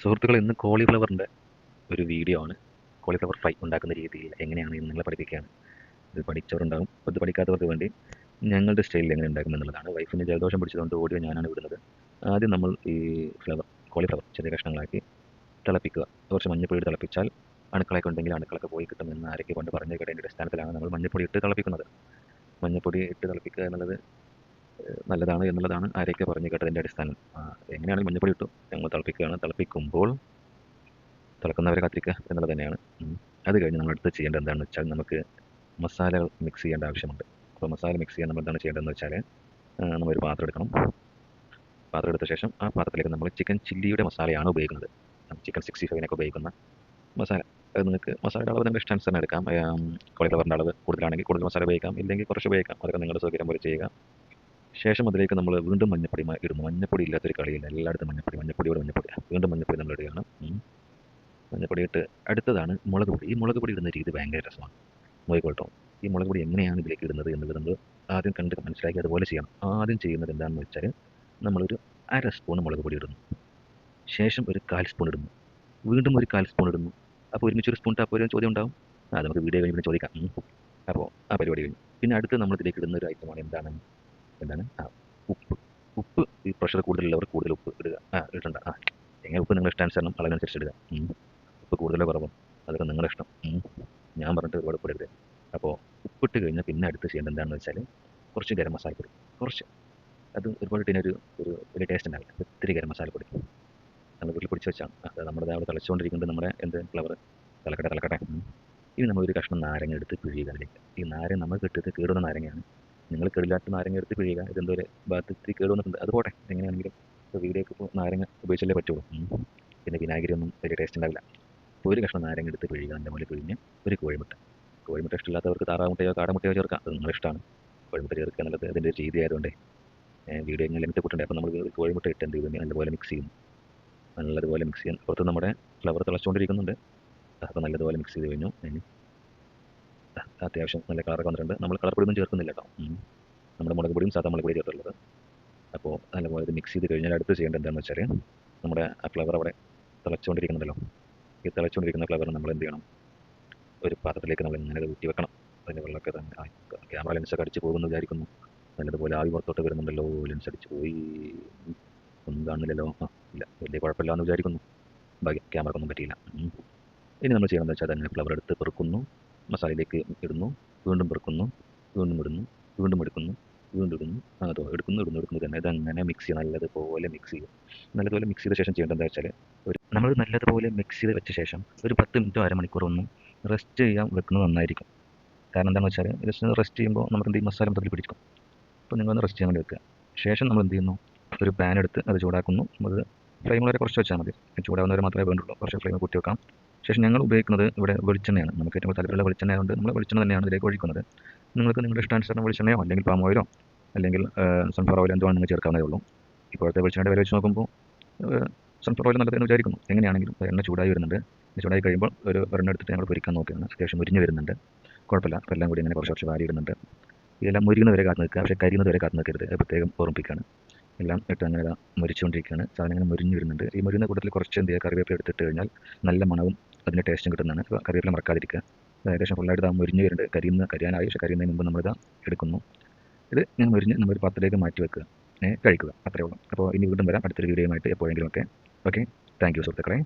സുഹൃത്തുക്കളെ, ഇന്ന് കോളിഫ്ലവറിൻ്റെ ഒരു വീഡിയോ ആണ്. കോളിഫ്ലവർ ഫ്രൈ ഉണ്ടാക്കുന്ന രീതിയിൽ എങ്ങനെയാണ് എന്ന് നിങ്ങളെ പഠിപ്പിക്കുകയാണ്. ഇത് പഠിച്ചവരുണ്ടാകും, ഇത് പഠിക്കാത്തവർക്ക് വേണ്ടി ഞങ്ങളുടെ സ്റ്റൈലിൽ എങ്ങനെ ഉണ്ടാക്കും എന്നുള്ളതാണ്. വൈഫിന് ജലദോഷം പിടിച്ചതുകൊണ്ട് ഓഡിയോ ഞാനാണ് വിടുന്നത്. ആദ്യം നമ്മൾ ഈ കോളിഫ്ലവർ ചെറിയ കഷ്ണങ്ങളാക്കി തിളപ്പിക്കുക. കുറച്ച് മഞ്ഞപ്പൊടി ഇട്ട് തിളപ്പിച്ചാൽ അണുക്കളൊക്കെ ഉണ്ടെങ്കിൽ അണുക്കളൊക്കെ പോയി കിട്ടുമെന്ന് ആരൊക്കെ കൊണ്ട് പറഞ്ഞു കേട്ടതിൻ്റെ അടിസ്ഥാനത്തിലാണ് നമ്മൾ മഞ്ഞപ്പൊടി ഇട്ട് തിളപ്പിക്കുന്നത്. മഞ്ഞപ്പൊടി ഇട്ട് തിളപ്പിക്കുക എന്നുള്ളത് നല്ലതാണ് എന്നുള്ളതാണ് ആരൊക്കെ പറഞ്ഞു കേട്ടതിൻ്റെ അടിസ്ഥാനം. എങ്ങനെയാണെങ്കിൽ മഞ്ഞപ്പൊടി ഇട്ടു, ഞങ്ങൾ തിളപ്പിക്കുകയാണ്. തിളപ്പിക്കുമ്പോൾ തിളക്കുന്നവരെ കാത്തിരിക്കുക എന്നുള്ളത് തന്നെയാണ്. അത് കഴിഞ്ഞ് നമ്മൾ അടുത്ത് ചെയ്യേണ്ടത് എന്താണെന്ന് വെച്ചാൽ, നമുക്ക് മസാലകൾ മിക്സ് ചെയ്യേണ്ട ആവശ്യമുണ്ട്. അപ്പോൾ മസാല മിക്സ് ചെയ്യാൻ നമ്മൾ എന്താണ് ചെയ്യേണ്ടതെന്ന് വെച്ചാൽ, നമ്മളൊരു പാത്രം എടുക്കണം. പാത്രം എടുത്ത ശേഷം ആ പാത്രത്തിലേക്ക് നമ്മൾ ചിക്കൻ ചില്ലിയുടെ മസാലയാണ് ഉപയോഗിക്കുന്നത്. ചിക്കൻ 65 ഉപയോഗിക്കുന്ന മസാല. അത് നിങ്ങൾക്ക് മസാലയുടെ അളവ് നിങ്ങളുടെ ഇഷ്ടാനുസരണം എടുക്കാം. കോളിഫ്ലവറിൻ്റെ അളവ് കൂടുതലാണെങ്കിൽ കൂടുതൽ മസാല ഉപയോഗിക്കാം, ഇല്ലെങ്കിൽ കുറച്ച് ഉപയോഗിക്കാം. അതൊക്കെ നിങ്ങളുടെ സൗകര്യം പോലെ ചെയ്യുക. ശേഷം അതിലേക്ക് നമ്മൾ വീണ്ടും മഞ്ഞപ്പൊടി ഇടുന്നു. മഞ്ഞപ്പൊടി ഇല്ലാത്തൊരു കളിയില്ല, എല്ലായിടത്തും മഞ്ഞപ്പൊടിയോട് മഞ്ഞപ്പൊടി. വീണ്ടും മഞ്ഞപ്പൊടി നമ്മൾ ഇടുകയാണ്. മഞ്ഞപ്പൊടി ഇട്ട് അടുത്തതാണ് മുളക് പൊടി. ഈ മുളക് പൊടി ഇടുന്ന രീതി ഭയങ്കര രസമാണ്, നോക്കിക്കോട്ടോ. ഈ മുളക് പൊടി എങ്ങനെയാണ് ഇതിലേക്ക് ഇടുന്നത് എന്നുള്ളത് നമ്മൾ ആദ്യം കണ്ട് മനസ്സിലാക്കി അതുപോലെ ചെയ്യണം. ആദ്യം ചെയ്യുന്നത് എന്താണെന്ന് വെച്ചാൽ, നമ്മളൊരു 1/2 സ്പൂൺ മുളക് പൊടി ഇടുന്നു. ശേഷം ഒരു 1/4 സ്പൂൺ ഇടുന്നു. വീണ്ടും ഒരു 1/4 സ്പൂൺ ഇടുന്നു. അപ്പോൾ ഒരുമിച്ചൊരു സ്പൂൺ ഇട്ടാൽ ഒരു ചോദ്യം ഉണ്ടാവും. നമുക്ക് വീഡിയോ കഴിഞ്ഞ് ചോദിക്കാം. അപ്പോൾ ആ പരിപാടി കഴിഞ്ഞു. പിന്നെ അടുത്ത് നമ്മൾ ഇതിലേക്ക് ഇടുന്ന ഒരു ഐറ്റമാണ് എന്താണ് ഉപ്പ്. ഉപ്പ് ഈ പ്രഷർ കൂടുതലുള്ളവർ കൂടുതൽ ഉപ്പ് ഇടുക. ഇടണ്ട. എങ്ങനെ ഉപ്പ് നിങ്ങളുടെ ഇഷ്ടാനുസരണം അളവിനനുസരിച്ച് ഇടുക. ഉപ്പ് കൂടുതലോ കുറവോ അതൊക്കെ നിങ്ങളുടെ ഇഷ്ടം. ഞാൻ പറഞ്ഞിട്ട് ഒരുപാട് ഉപ്പ് ഇടരുത്. അപ്പോൾ ഉപ്പിട്ട് കഴിഞ്ഞാൽ പിന്നെ അടുത്ത് ചെയ്യേണ്ടത് എന്താണെന്ന് വെച്ചാൽ, കുറച്ച് ഗരം മസാലപ്പൊടി. കുറച്ച്, അത് ഒരുപാട് ഇട്ടിനൊരു വലിയ ടേസ്റ്റ് ഉണ്ടാവില്ല. ഒത്തിരി ഗരം മസാലപ്പൊടി നമ്മൾ വീട്ടിൽ പൊടിച്ച് വെച്ചാണ്. അത് നമ്മുടെ അവിടെ തിളച്ചുകൊണ്ടിരിക്കുന്നുണ്ട്. നമ്മുടെ ഫ്ലവർ തിളക്കട്ടെ. ഇനി നമ്മളൊരു കഷ്ണം നാരങ്ങ എടുത്ത് പിഴിയുക അതിലേക്ക്. ഈ നാരങ്ങ നമ്മൾ കിട്ടിയത് കേടുന്ന നാരങ്ങയാണ്. നിങ്ങൾ കേടില്ലാത്ത നാരങ്ങ എടുത്ത് പിഴിയുക. ഇതെന്തോ ഒരു ഭാഗത്ത് കേട് വന്നിട്ടുണ്ട്, അത് പോട്ടെ. എങ്ങനെയാണെങ്കിലും ഇപ്പോൾ വീഡിയോക്ക് ഇപ്പോൾ നാരങ്ങ ഉപയോഗിച്ചല്ലേ പറ്റുള്ളൂ. പിന്നെ വിനാഗിരി ഒന്നും വലിയ ടേസ്റ്റ് ഉണ്ടാവില്ല. അപ്പോൾ ഒരു കഷ്ണം നാരങ്ങ എടുത്ത് പിഴിയുക. അതിൻ്റെ മുകളിൽ പിഴിഞ്ഞ് ഒരു കോഴിമുട്ട. കോഴിമുട്ട ഇഷ്ടമില്ലാത്തവർക്ക് താറാമുട്ടയോ കാടമുട്ടയോ ചേർക്കാം, അത് നിങ്ങളുടെ ഇഷ്ടമാണ്. കോഴിമുട്ട ചേർക്കുക എന്നുള്ളത് അതിൻ്റെ രീതി ആയതുകൊണ്ട് വീഡിയോ ഇങ്ങനെ ലിമിറ്റ് കൂട്ടുണ്ട്. അപ്പോൾ നമ്മൾ കോഴിമുട്ട ഇട്ട് എന്ത് ചെയ്യുന്നു, നല്ലപോലെ മിക്സ് ചെയ്യുന്നു. നല്ലതുപോലെ മിക്സ് ചെയ്യാൻ പുറത്ത് നമ്മുടെ ഫ്ലവർ തിളച്ചുകൊണ്ടിരിക്കുന്നുണ്ട്. അപ്പോൾ നല്ലതുപോലെ മിക്സ് ചെയ്ത് കഴിഞ്ഞു. അത്യാവശ്യം നല്ല കളറൊക്കെ വന്നിട്ടുണ്ട്. നമ്മൾ കളർ പൊടിയൊന്നും ചേർക്കുന്നില്ല കേട്ടോ. നമ്മുടെ മുളക് പൊടിയും സാധാ മുളക് പൊടി ചേർത്തുള്ളത്. അപ്പോൾ നല്ലപോലെ ഇത് മിക്സ് ചെയ്ത് കഴിഞ്ഞാൽ അടുത്ത് ചെയ്യേണ്ടത് എന്താണെന്ന് വെച്ചാൽ, നമ്മുടെ ആ ഫ്ലവർ അവിടെ തിളച്ചുകൊണ്ടിരിക്കുന്നുണ്ടല്ലോ. ഈ തിളച്ചുകൊണ്ടിരിക്കുന്ന ഫ്ലവർ നമ്മൾ എന്ത് ചെയ്യണം, ഒരു പാത്രത്തിലേക്ക് നമ്മൾ ഇങ്ങനെ ഊറ്റി വെക്കണം. അതിൻ്റെ വെള്ളമൊക്കെ തന്നെ ക്യാമറ ലെൻസൊക്കെ അടിച്ച് പോകുമെന്ന് വിചാരിക്കുന്നു. നല്ലതുപോലെ ആവി പുറത്തോട്ട് വരുന്നുണ്ടല്ലോ. ലെൻസ് അടിച്ച് പോയി, ഒന്നും കാണുന്നില്ലല്ലോ. ഇല്ല, വലിയ കുഴപ്പമില്ല എന്ന് വിചാരിക്കുന്നു. ഭാഗ്യം, ക്യാമറക്കൊന്നും പറ്റിയില്ല. ഇനി നമ്മൾ ചെയ്യണമെന്ന് വെച്ചാൽ, അങ്ങനെ ഫ്ലവർ എടുത്ത് പെറുക്കുന്നു, മസാലയിലേക്ക് ഇടുന്നു, വീണ്ടും പെറുക്കുന്നു, വീണ്ടും ഇടുന്നു, വീണ്ടും എടുക്കുന്നു, വീണ്ടും ഇടുന്നു, അതോ എടുക്കുന്നു തന്നെ. ഇതങ്ങനെ മിക്സ് ചെയ്യുക. നല്ലതുപോലെ മിക്സ് ചെയ്യും. നല്ലതുപോലെ മിക്സ് ചെയ്ത ശേഷം ചെയ്യേണ്ടത് എന്താ വെച്ചാൽ, നമ്മൾ നല്ലതുപോലെ മിക്സ് ചെയ്ത് വെച്ച ശേഷം ഒരു 10 മിനിറ്റോ അരമണിക്കൂറോ ഒന്നും റെസ്റ്റ് ചെയ്യാൻ വെക്കുന്നത് നന്നായിരിക്കും. കാരണം എന്താണെന്ന് വെച്ചാൽ, ജസ്റ്റ് റെസ്റ്റ് ചെയ്യുമ്പോൾ നമുക്ക് എന്ത് ചെയ്യും, മസാല മൊത്തത്തിൽ പിടിക്കും. അപ്പോൾ നിങ്ങളൊന്ന് റെസ്റ്റ് ചെയ്യാൻ വേണ്ടി വെക്കുക. ശേഷം നമ്മൾ എന്ത് ചെയ്യുന്നു, ഒരു പാൻ എടുത്ത് അത് ചൂടാക്കുന്നു. അത് ഫ്ലെയിം വളരെ കുറച്ച് വെച്ചാൽ മതി. ചൂടാവുന്നവരെ മാത്രമേ വേണ്ടുള്ളൂ. കുറച്ച് ഫ്ലെയിം കൂട്ടി വെക്കാം. ശേഷം ഞങ്ങൾ ഉപയോഗിക്കുന്നത് ഇവിടെ വെളിച്ചെണ്ണയാണ്. നമുക്ക് ഏറ്റവും താല്പര്യമുള്ള വെളിച്ചെണ്ണ ആയതുകൊണ്ട് നമ്മൾ വെളിച്ചെണ്ണ തന്നെയാണ് ഇതിലേക്ക് ഒഴിക്കുന്നത്. നിങ്ങൾക്ക് നിങ്ങളുടെ ഇഷ്ടാനുസരണം വെളിച്ചെണ്ണയോ അല്ലെങ്കിൽ പാം ഓയിലോ അല്ലെങ്കിൽ സൺഫ്ലവർ ഓയിൽ എന്തുവാണ് നിങ്ങൾ ചേർക്കാവുന്നതേ ഉള്ളൂ. ഇപ്പോഴത്തെ വെളിച്ചെണ്ണയുടെ വില വെച്ച് നോക്കുമ്പോൾ സൺഫ്ലവർ ഓയിൽ നല്ലതെന്ന് വിചാരിക്കുന്നു. എങ്ങനെയാണെങ്കിലും എണ്ണ ചൂടായി വരുന്നുണ്ട്. ചൂടായി കഴിയുമ്പോൾ ഒരെണ്ണം എടുത്തിട്ട് ഞങ്ങൾ പൊരിക്കാൻ നോക്കുകയാണ്. അത്യാവശ്യം മുരിഞ്ഞ് വരുന്നുണ്ട്. കുഴപ്പമില്ല. അപ്പോൾ എല്ലാം കൂടി ഇങ്ങനെ കുറച്ച് വാരി ഇടുന്നുണ്ട്. ഇതെല്ലാം മുരിയുന്നത് വരെ കാത്ത് നിൽക്കുക. പക്ഷേ കരിയുന്നത് വരെ കാത്ത് നിൽക്കരുത്. പ്രത്യേകം ഓർമ്മിപ്പിക്കുകയാണ്. എല്ലാം ഇട്ട് അങ്ങനെ മുരിച്ചുകൊണ്ടിരിക്കുകയാണ്. സാധനം ഇങ്ങനെ മുരിഞ്ഞ് വരുന്നുണ്ട്. ഈ മുരിയുന്ന കൂട്ടത്തിൽ കുറച്ച് എന്ത് ചെയ്യുക, കറിവേപ്പില എടുത്തിട്ട് കഴിഞ്ഞാൽ നല്ല മണവും അതിൻ്റെ ടേസ്റ്റും കിട്ടുന്നതാണ്. കറിവേപ്പില മറക്കാതിരിക്കുക. ഏകദേശം ഫുള്ളായിട്ട് മുരിഞ്ഞ് വരുന്നുണ്ട്. കരിയാനായി. പക്ഷേ കരിയുന്നതിന് മുമ്പ് നമ്മളിത് എടുക്കുന്നു. ഇത് ഞാൻ മുരിഞ്ഞ് നമ്മളൊരു പാത്രത്തിലേക്ക് മാറ്റി വെക്കുക, കഴിക്കുക. അത്രയേ ഉള്ളൂ. അപ്പോൾ ഇനി വീണ്ടും വരാം അടുത്തൊരു വീഡിയോയുമായിട്ട് എപ്പോഴെങ്കിലും ഒക്കെ. ഓക്കെ, താങ്ക് യു സുഹൃത്തുക്കളെ.